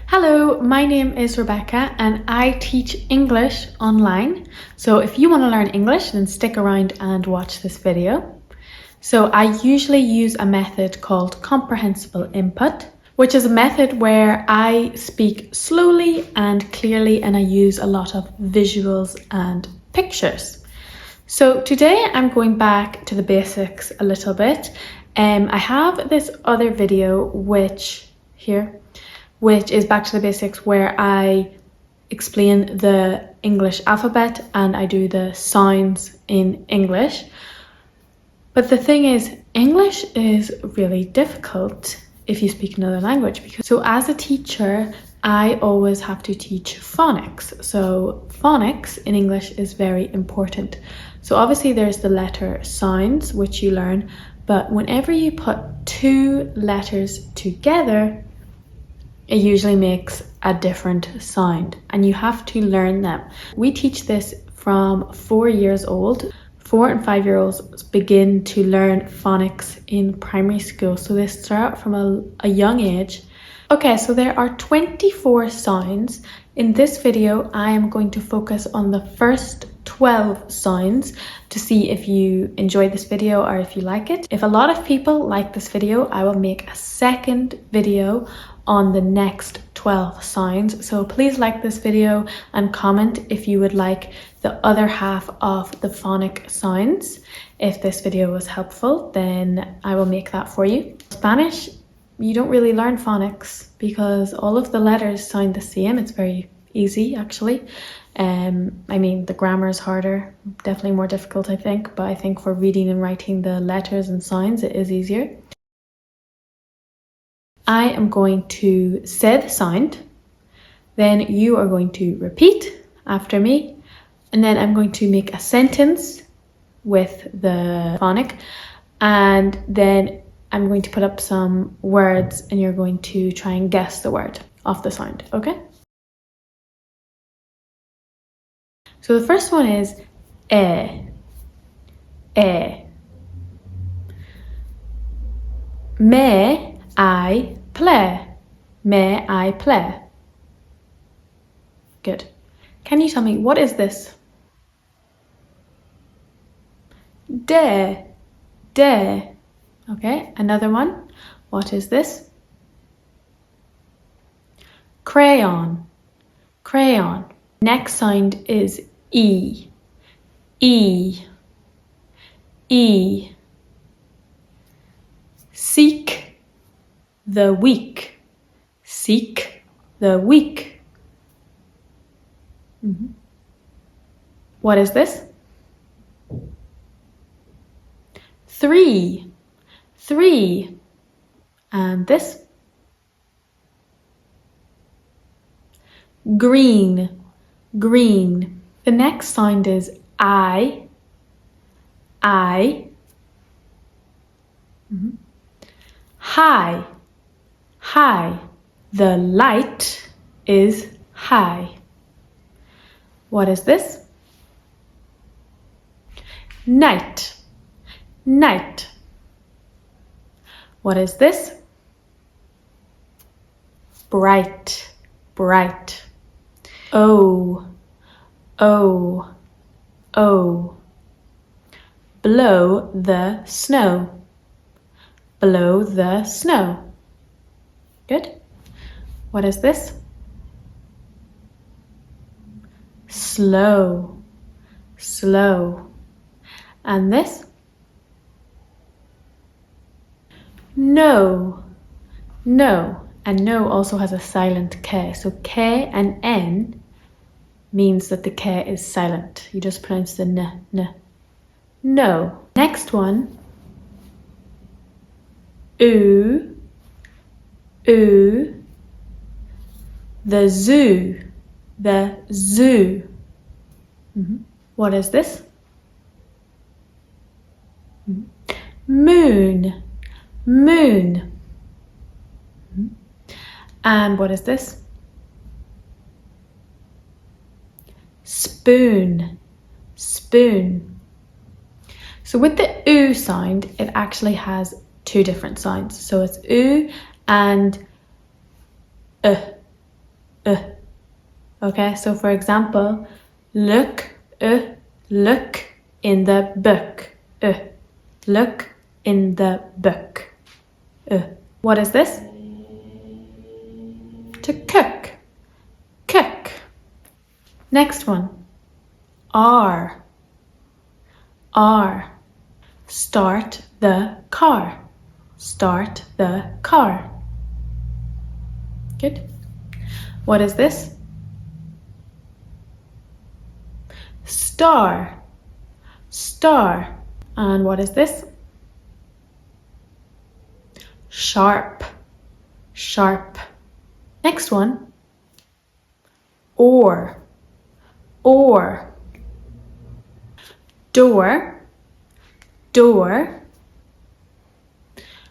Hello, my name is Rebecca and I teach English online. So if you want to learn English, then stick around and watch this video. So I usually use a method called Comprehensible Input, which is a method where I speak slowly and clearly and I use a lot of visuals and pictures. So today I'm going back to the basics a little bit. I have this other video which is back to the basics where I explain the English alphabet and I do the sounds in English. But the thing is, English is really difficult if you speak another language. So as a teacher, I always have to teach phonics. So phonics in English is very important. So obviously there's the letter sounds, which you learn, but whenever you put two letters together, it usually makes a different sound and you have to learn them. We teach this from 4 years old. 4 and 5 year olds begin to learn phonics in primary school. So they start from a young age. Okay, so there are 24 sounds. In this video, I am going to focus on the first 12 sounds to see if you enjoy this video or if you like it. If a lot of people like this video, I will make a second video on the next 12 sounds. So please like this video and comment if you would like the other half of the phonic sounds. If this video was helpful, then I will make that for you. Spanish, you don't really learn phonics because all of the letters sound the same. It's very easy actually. I mean, the grammar is harder, definitely more difficult I think, but I think for reading and writing the letters and sounds it is easier. I am going to say the sound, then you are going to repeat after me, and then I'm going to make a sentence with the phonic, and then I'm going to put up some words and you're going to try and guess the word off the sound, okay? So the first one is e. May I play? May I play? Good. Can you tell me, what is this? De. Okay, another one. What is this? Crayon. Next sound is E. Seek the weak. What is this? Three. And this? Green. The next sound is I. High. The light is high. What is this? Night. What is this? Bright. Oh. Blow the snow. Good. What is this? Slow. And this? No. And no also has a silent K. So K and N means that the K is silent. You just pronounce the N. No. Next one. Oo. The zoo. What is this? Moon. And what is this? Spoon. So with the oo sound, it actually has two different sounds. So it's oo and Okay, so for example, look in the book. Look in the book. What is this? To cook. Cook. Next one. R. Start the car. Start the car. Good. What is this? Star. And what is this? Sharp. Next one. Or. Door.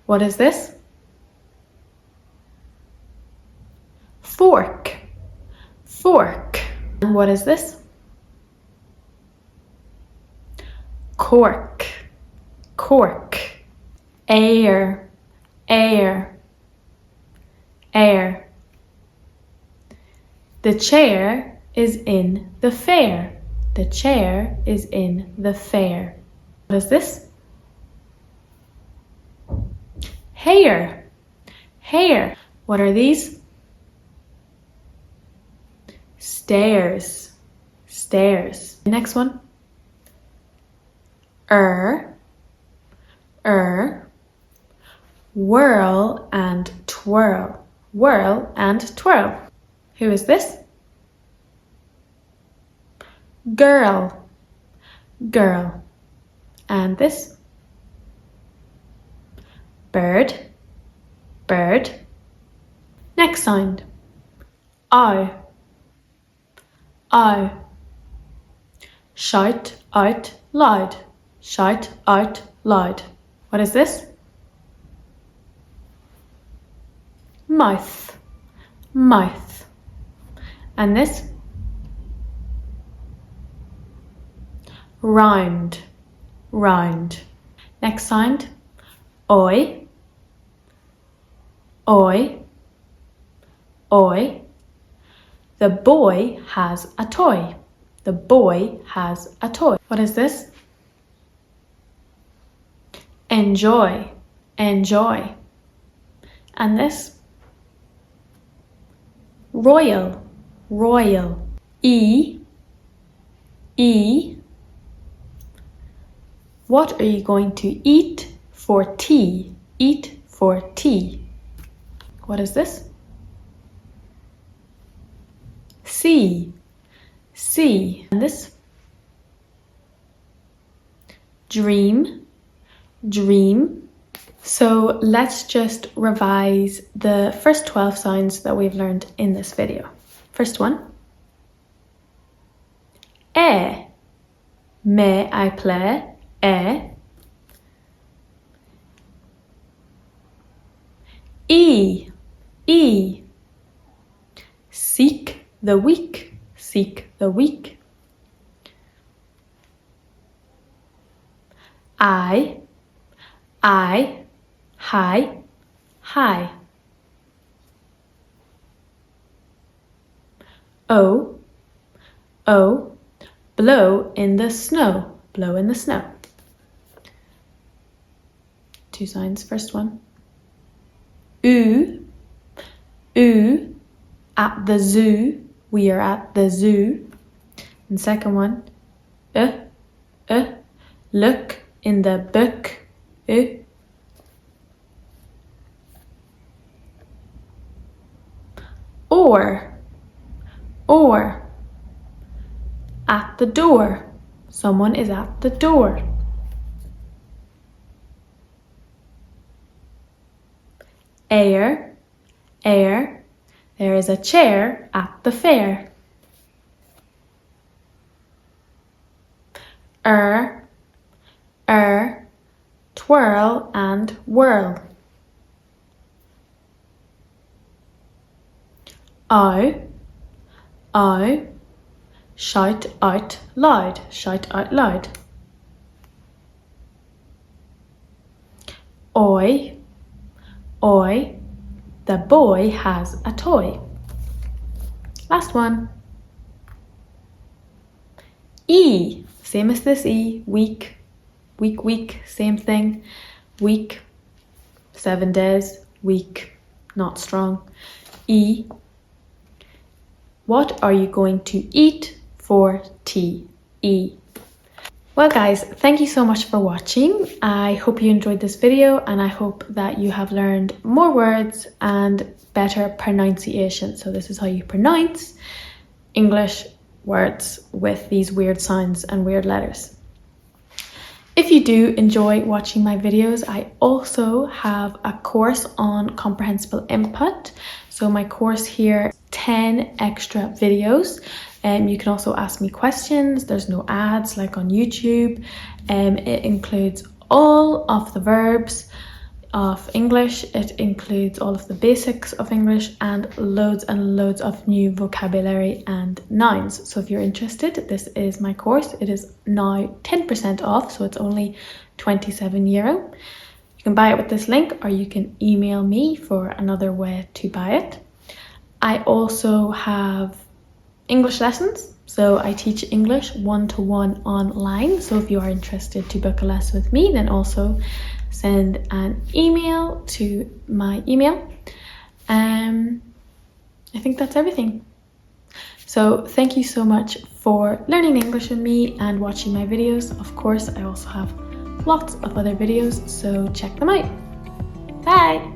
What is this? Fork. And what is this? Cork. Air. The chair is in the fair. The chair is in the fair. What is this? Hair. What are these? Stairs. Next one. Whirl and twirl. Who is this? Girl. And this? Bird. Next sound. I. Shout out loud. What is this? Mouth. And this? Round. Next sound. Oi. The boy has a toy. What is this? Enjoy. And this? Royal. E. What are you going to eat for tea? What is this? C. And this? Dream. So let's just revise the first 12 sounds that we've learned in this video. First one. May I play? E. Seek the weak. I. High. O. Blow in the snow. Two signs. First one. Oo. At the zoo. We are at the zoo. And second one. Look in the book. Or. At the door. Someone is at the door. Air. There is a chair at the fair. Twirl and whirl. I. Shout out loud. Oi. The boy has a toy. Last one. E, same as this E, week, week, week, same thing. Week, 7 days, week, not strong. E, what are you going to eat for tea? E. Well guys, thank you so much for watching. I hope you enjoyed this video and I hope that you have learned more words and better pronunciation. So this is how you pronounce English words with these weird sounds and weird letters. If you do enjoy watching my videos, I also have a course on Comprehensible Input. So my course here, 10 extra videos. You can also ask me questions. There's no ads like on YouTube. It includes all of the verbs of English. It includes all of the basics of English and loads of new vocabulary and nouns. So if you're interested, this is my course. It is now 10% off, so it's only €27. You can buy it with this link or you can email me for another way to buy it. I also have English lessons. So I teach English 1-to-1 online. So if you are interested to book a lesson with me, then also send an email to my email. I think that's everything. So thank you so much for learning English with me and watching my videos. Of course, I also have lots of other videos, so check them out. Bye!